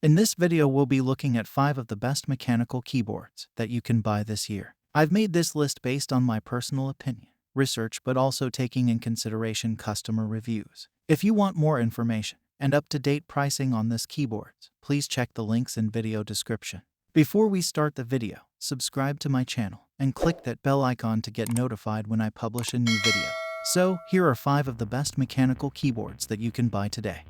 In this video, we'll be looking at 5 of the best mechanical keyboards that you can buy this year. I've made this list based on my personal opinion, research, but also taking in consideration customer reviews. If you want more information and up-to-date pricing on this keyboards, please check the links in video description. Before we start the video, subscribe to my channel and click that bell icon to get notified when I publish a new video. So, here are 5 of the best mechanical keyboards that you can buy today.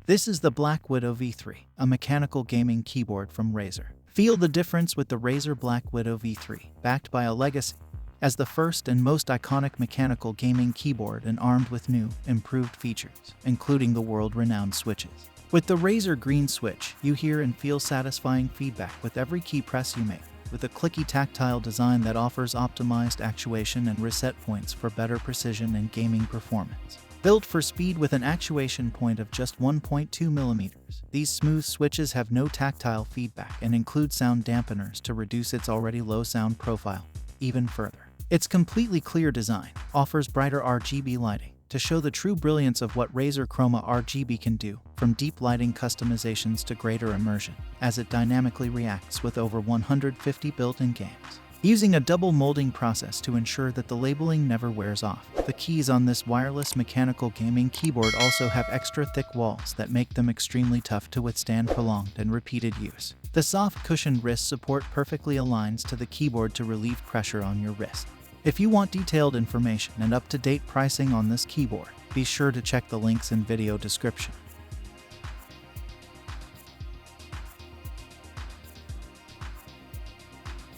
This is the BlackWidow V3, a mechanical gaming keyboard from Razer. Feel the difference with the Razer BlackWidow V3, backed by a legacy, as the first and most iconic mechanical gaming keyboard and armed with new, improved features, including the world-renowned switches. With the Razer green switch, you hear and feel satisfying feedback with every key press you make, with a clicky tactile design that offers optimized actuation and reset points for better precision and gaming performance. Built for speed with an actuation point of just 1.2 mm, these smooth switches have no tactile feedback and include sound dampeners to reduce its already low sound profile even further. Its completely clear design offers brighter RGB lighting to show the true brilliance of what Razer Chroma RGB can do, from deep lighting customizations to greater immersion, as it dynamically reacts with over 150 built-in games. Using a double molding process to ensure that the labeling never wears off. The keys on this wireless mechanical gaming keyboard also have extra thick walls that make them extremely tough to withstand prolonged and repeated use. The soft cushioned wrist support perfectly aligns to the keyboard to relieve pressure on your wrist. If you want detailed information and up-to-date pricing on this keyboard, be sure to check the links in video description.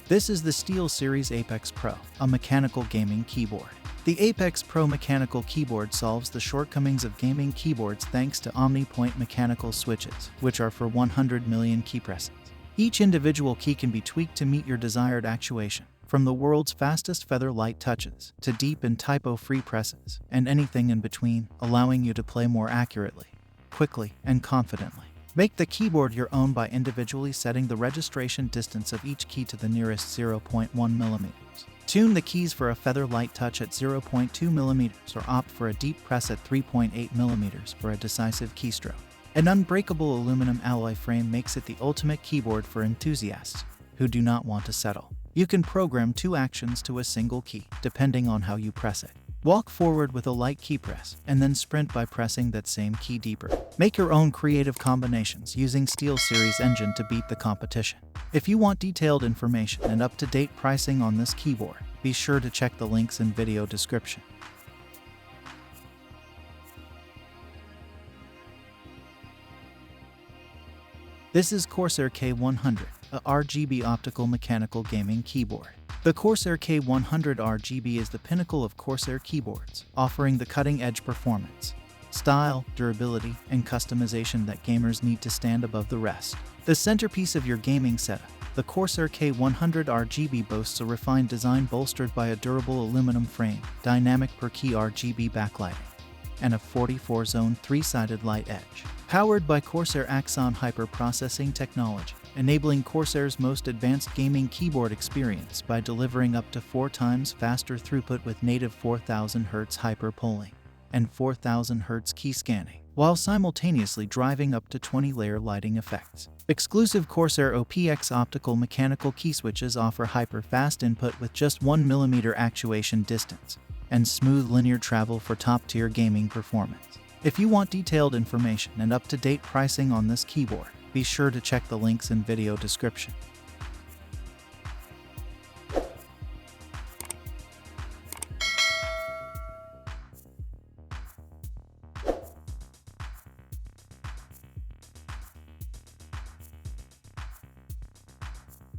This is the SteelSeries Apex Pro, a mechanical gaming keyboard. The Apex Pro mechanical keyboard solves the shortcomings of gaming keyboards thanks to OmniPoint mechanical switches, which are for 100 million key presses. Each individual key can be tweaked to meet your desired actuation, from the world's fastest feather light touches to deep and typo-free presses, and anything in between, allowing you to play more accurately, quickly, and confidently. Make the keyboard your own by individually setting the registration distance of each key to the nearest 0.1 mm. Tune the keys for a feather light touch at 0.2 mm or opt for a deep press at 3.8 mm for a decisive keystroke. An unbreakable aluminum alloy frame makes it the ultimate keyboard for enthusiasts who do not want to settle. You can program 2 actions to a single key, depending on how you press it. Walk forward with a light key press, and then sprint by pressing that same key deeper. Make your own creative combinations using SteelSeries engine to beat the competition. If you want detailed information and up-to-date pricing on this keyboard, be sure to check the links in video description. This is Corsair K100, a RGB optical mechanical gaming keyboard. The Corsair K100 RGB is the pinnacle of Corsair keyboards, offering the cutting-edge performance, style, durability, and customization that gamers need to stand above the rest. The centerpiece of your gaming setup, the Corsair K100 RGB boasts a refined design bolstered by a durable aluminum frame, dynamic per-key RGB backlighting, and a 44-zone 3-sided light edge. Powered by Corsair Axon hyper-processing technology, enabling Corsair's most advanced gaming keyboard experience by delivering up to 4 times faster throughput with native 4000 Hz hyper-polling and 4000 Hz key scanning, while simultaneously driving up to 20-layer lighting effects. Exclusive Corsair OPX optical mechanical key switches offer hyper-fast input with just 1 mm actuation distance and smooth linear travel for top-tier gaming performance. If you want detailed information and up-to-date pricing on this keyboard, be sure to check the links in video description.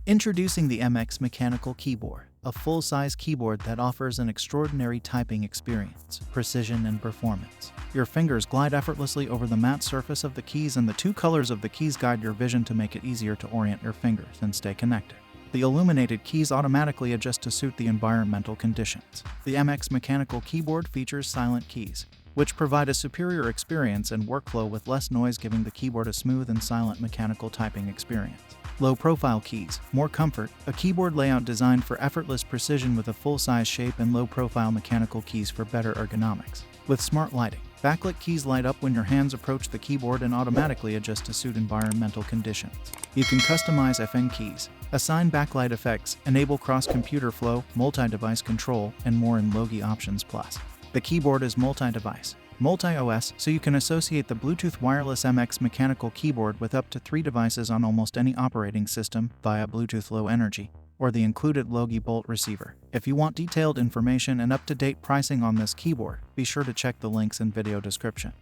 Introducing the MX mechanical keyboard, a full-size keyboard that offers an extraordinary typing experience, precision, and performance. Your fingers glide effortlessly over the matte surface of the keys, and the 2 colors of the keys guide your vision to make it easier to orient your fingers and stay connected. The illuminated keys automatically adjust to suit the environmental conditions. The MX mechanical keyboard features silent keys, which provide a superior experience and workflow with less noise, giving the keyboard a smooth and silent mechanical typing experience. Low-profile keys, more comfort, a keyboard layout designed for effortless precision with a full-size shape, and low-profile mechanical keys for better ergonomics. With smart lighting, Backlit keys light up when your hands approach the keyboard and automatically adjust to suit environmental conditions. You can customize FN keys, assign backlight effects, enable cross-computer flow, multi-device control, and more in Logi Options Plus. The keyboard is multi-device, multi-OS, so you can associate the Bluetooth wireless MX mechanical keyboard with up to 3 devices on almost any operating system via Bluetooth Low Energy or the included Logi Bolt receiver. If you want detailed information and up-to-date pricing on this keyboard, be sure to check the links in video description.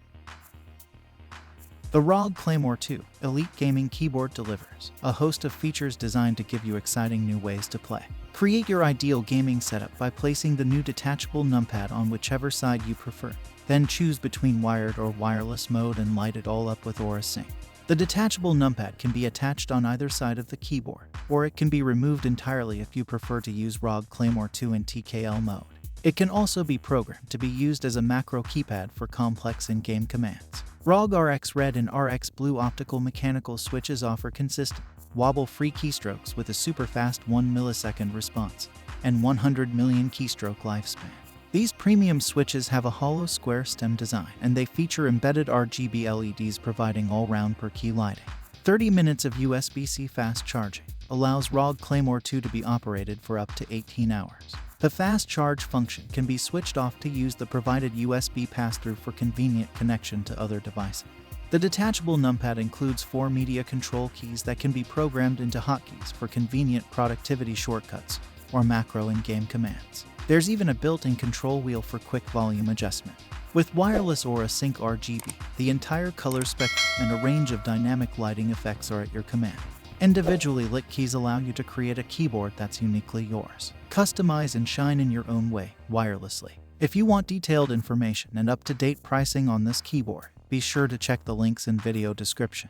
The ROG Claymore II Elite Gaming Keyboard delivers a host of features designed to give you exciting new ways to play. Create your ideal gaming setup by placing the new detachable numpad on whichever side you prefer. Then choose between wired or wireless mode and light it all up with Aura Sync. The detachable numpad can be attached on either side of the keyboard, or it can be removed entirely if you prefer to use ROG Claymore II in TKL mode. It can also be programmed to be used as a macro keypad for complex in-game commands. ROG RX Red and RX Blue optical mechanical switches offer consistent, wobble-free keystrokes with a super-fast 1 millisecond response and 100 million keystroke lifespan. These premium switches have a hollow square stem design, and they feature embedded RGB LEDs providing all-round per-key lighting. 30 minutes of USB-C fast charging allows ROG Claymore II to be operated for up to 18 hours. The fast charge function can be switched off to use the provided USB pass-through for convenient connection to other devices. The detachable numpad includes 4 media control keys that can be programmed into hotkeys for convenient productivity shortcuts or macro in-game commands. There's even a built-in control wheel for quick volume adjustment. With wireless Aura Sync RGB, the entire color spectrum and a range of dynamic lighting effects are at your command. Individually lit keys allow you to create a keyboard that's uniquely yours. Customize and shine in your own way, wirelessly. If you want detailed information and up-to-date pricing on this keyboard, be sure to check the links in video description.